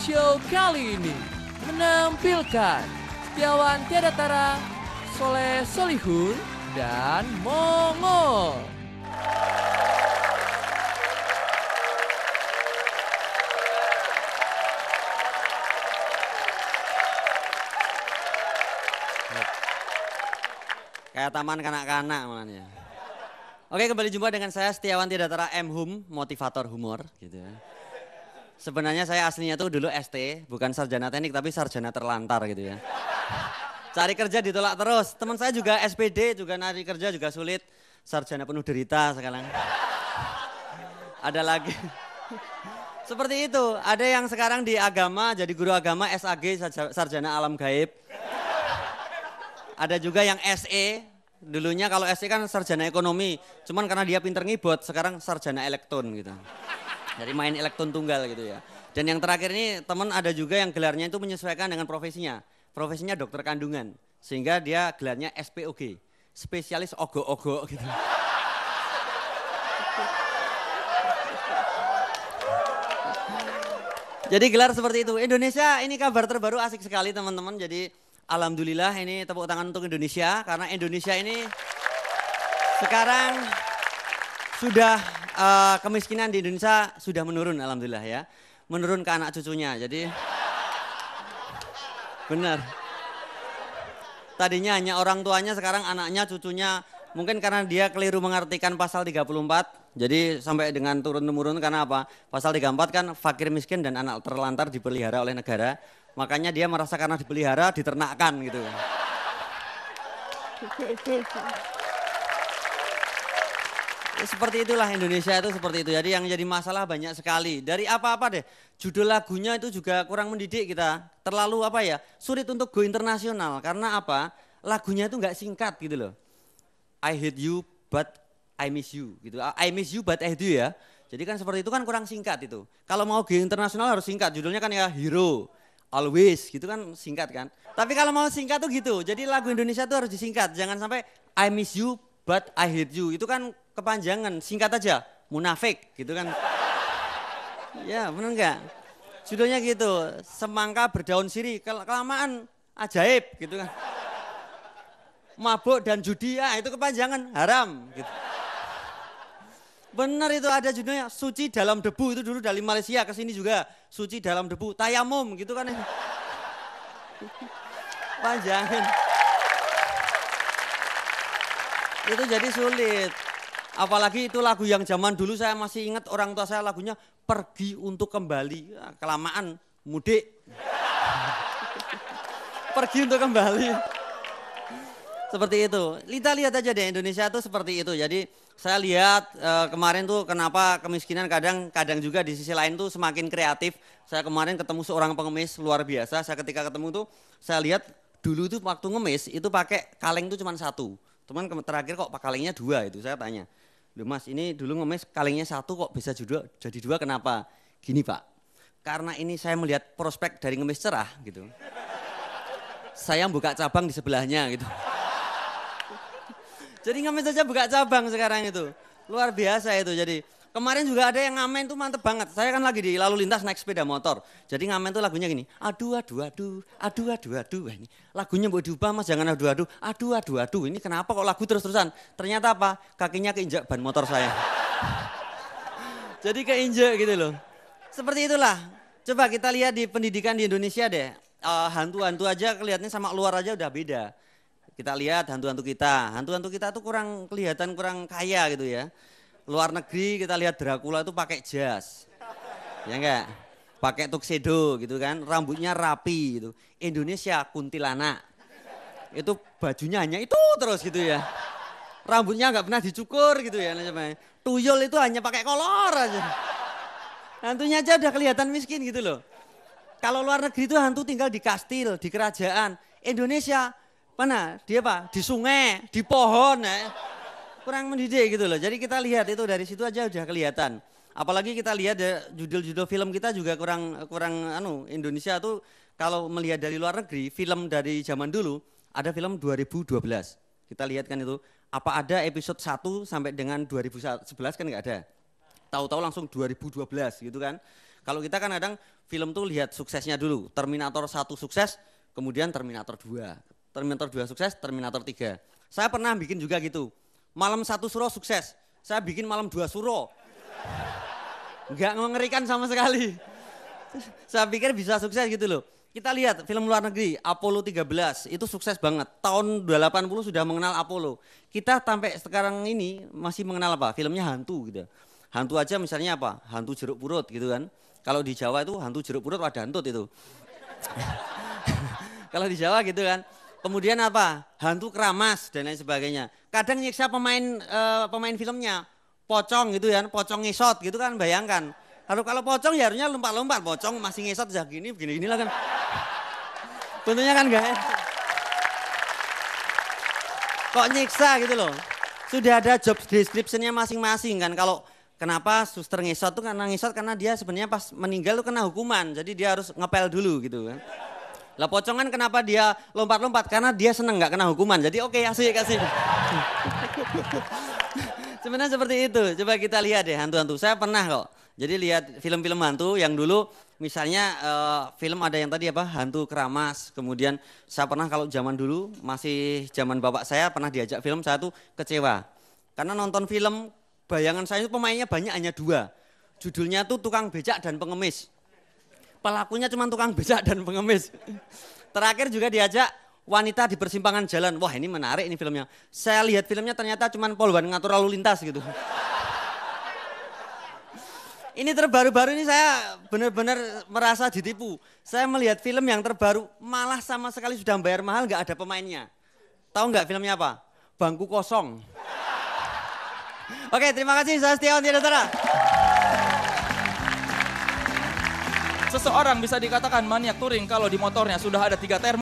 Show kali ini menampilkan Setiawan Tiadatara, Soleh Solihun, dan Mongol. Kayak taman kanak-kanak makanya. Oke, kembali jumpa dengan saya Setiawan Tiadatara M. Hum, motivator humor gitu ya. Sebenarnya saya aslinya tuh dulu ST, bukan sarjana teknik tapi sarjana terlantar gitu ya. Cari kerja ditolak terus. Teman saya juga SPD, juga cari kerja juga sulit. Sarjana penuh derita sekarang. Ada lagi. Seperti itu, ada yang sekarang di agama jadi guru agama SAG, sarjana alam gaib. Ada juga yang SE, dulunya kalau SE kan sarjana ekonomi, cuman karena dia pinter ngibot, sekarang sarjana elektron gitu. Jadi main elektron tunggal gitu ya. Dan yang terakhir ini teman ada juga yang gelarnya itu menyesuaikan dengan profesinya. Profesinya dokter kandungan, sehingga dia gelarnya SPOG, spesialis ogo-ogo gitu. Jadi gelar seperti itu. Indonesia ini kabar terbaru asik sekali teman-teman, jadi alhamdulillah ini tepuk tangan untuk Indonesia karena Indonesia ini sekarang sudah kemiskinan di Indonesia sudah menurun alhamdulillah ya. Menurun ke anak cucunya. Jadi benar. Tadinya hanya orang tuanya, sekarang anaknya, cucunya. Mungkin karena dia keliru mengartikan pasal 34. Jadi sampai dengan turun-temurun karena apa? Pasal 34 kan fakir miskin dan anak terlantar dipelihara oleh negara. Makanya dia merasa karena dipelihara, diternakkan gitu. Seperti itulah Indonesia itu seperti itu. Jadi yang jadi masalah banyak sekali. Dari apa-apa deh, judul lagunya itu juga kurang mendidik kita. Terlalu apa ya, sulit untuk go internasional. Karena apa, lagunya itu nggak singkat gitu loh. I hate you but I miss you gitu. I miss you but I hate you ya. Jadi kan seperti itu kan kurang singkat itu. Kalau mau go internasional harus singkat, judulnya kan ya Hero. Always gitu kan singkat kan. Tapi kalau mau singkat tuh gitu. Jadi lagu Indonesia tuh harus disingkat. Jangan sampai I miss you but I hate you. Itu kan kepanjangan. Singkat aja. Munafik gitu kan. Ya bener nggak? Judulnya gitu. Semangka berdaun sirih. Kelamaan ajaib gitu kan. Mabuk dan judi ya itu kepanjangan. Haram gitu. Benar itu ada judulnya Suci Dalam Debu, itu dulu dari Malaysia ke sini juga. Suci Dalam Debu, Tayamum gitu kan. Panjangan. Itu jadi sulit. Apalagi itu lagu yang zaman dulu saya masih ingat orang tua saya lagunya Pergi Untuk Kembali. Ya, kelamaan mudik. Pergi untuk kembali. Seperti itu. Kita lihat aja deh Indonesia tuh seperti itu. Jadi saya lihat kemarin tuh kenapa kemiskinan kadang juga di sisi lain tuh semakin kreatif. Saya kemarin ketemu seorang pengemis luar biasa. Saya ketika ketemu tuh saya lihat dulu tuh waktu ngemis itu pakai kaleng tuh cuma satu. Teman terakhir kok kalengnya dua itu saya tanya. Loh mas ini dulu ngemis kalengnya satu kok bisa jadi dua kenapa? Gini pak, karena ini saya melihat prospek dari ngemis cerah gitu. Saya buka cabang di sebelahnya gitu. Jadi ngemis aja buka cabang sekarang itu. Luar biasa itu jadi. Kemarin juga ada yang ngamen tuh mantep banget. Saya kan lagi di lalu lintas naik sepeda motor. Jadi ngamen tuh lagunya gini. Aduh, aduh, aduh, aduh, aduh, aduh. Ini lagunya mau diubah mas jangan aduh, aduh, aduh, aduh, aduh. Ini kenapa kok lagu terus-terusan? Ternyata apa? Kakinya keinjak ban motor saya. Jadi keinjak gitu loh. Seperti itulah. Coba kita lihat di pendidikan di Indonesia deh. Hantu-hantu aja kelihatannya sama luar aja udah beda. Kita lihat hantu-hantu kita tuh kurang kelihatan, kurang kaya gitu ya. Luar negeri kita lihat Dracula itu pakai jas, ya enggak? Pakai tuxedo gitu kan, rambutnya rapi gitu. Indonesia kuntilanak, itu bajunya hanya itu terus gitu ya. Rambutnya nggak pernah dicukur gitu ya. Tuyul itu hanya pakai kolor aja. Hantunya aja udah kelihatan miskin gitu loh. Kalau luar negeri itu hantu tinggal di kastil, di kerajaan. Indonesia mana? Dia apa? Di sungai, di pohon ya. Kurang mendidik gitu loh. Jadi kita lihat itu dari situ aja udah kelihatan. Apalagi kita lihat judul-judul film kita juga kurang Indonesia tuh kalau melihat dari luar negeri, film dari zaman dulu ada film 2012. Kita lihat kan itu, apa ada episode 1 sampai dengan 2011 kan enggak ada. Tahu-tahu langsung 2012 gitu kan. Kalau kita kan kadang film tuh lihat suksesnya dulu. Terminator 1 sukses, kemudian Terminator 2. Terminator 2 sukses, Terminator 3. Saya pernah bikin juga gitu. Malam 1 Suro sukses, saya bikin malam 2 Suro. Nggak mengerikan sama sekali. Saya pikir bisa sukses gitu loh. Kita lihat film luar negeri, Apollo 13, itu sukses banget. Tahun 80 sudah mengenal Apollo. Kita sampai sekarang ini masih mengenal apa? Filmnya hantu gitu. Hantu aja misalnya apa? Hantu jeruk purut gitu kan. Kalau di Jawa itu hantu jeruk purut ada hantut itu. Kalau di Jawa gitu kan. Kemudian apa? Hantu keramas dan lain sebagainya. Kadang nyiksa pemain filmnya. Pocong gitu kan, pocong ngesot gitu kan, bayangkan. Kalau pocong ya harusnya lompat-lompat, pocong masih ngesot ya gini lah kan. Bentuknya kan enggak enak. Kok nyiksa gitu loh. Sudah ada job description-nya masing-masing kan. Kalau kenapa suster ngesot tuh karena ngesot karena dia sebenarnya pas meninggal tuh kena hukuman. Jadi dia harus ngepel dulu gitu kan. Lah pocong kan kenapa dia lompat-lompat? Karena dia seneng nggak kena hukuman. Jadi oke, asik. Sebenarnya seperti itu. Coba kita lihat deh hantu-hantu. Saya pernah kok. Jadi lihat film-film hantu yang dulu misalnya film ada yang tadi apa? Hantu keramas. Kemudian saya pernah kalau zaman dulu masih zaman bapak saya pernah diajak film, saya tuh kecewa. Karena nonton film bayangan saya itu pemainnya banyak hanya 2. Judulnya tuh Tukang Becak dan Pengemis. Pelakunya cuma tukang becak dan pengemis. Terakhir juga diajak Wanita di Persimpangan Jalan. Wah ini menarik ini filmnya. Saya lihat filmnya ternyata cuma poluan ngatur lalu lintas gitu. Ini terbaru-baru ini saya benar-benar merasa ditipu. Saya melihat film yang terbaru malah sama sekali sudah bayar mahal nggak ada pemainnya. Tahu nggak filmnya apa? Bangku Kosong. Oke, terima kasih saya Setiawan Tiraditara. Seseorang bisa dikatakan maniak touring kalau di motornya sudah ada 3 termos.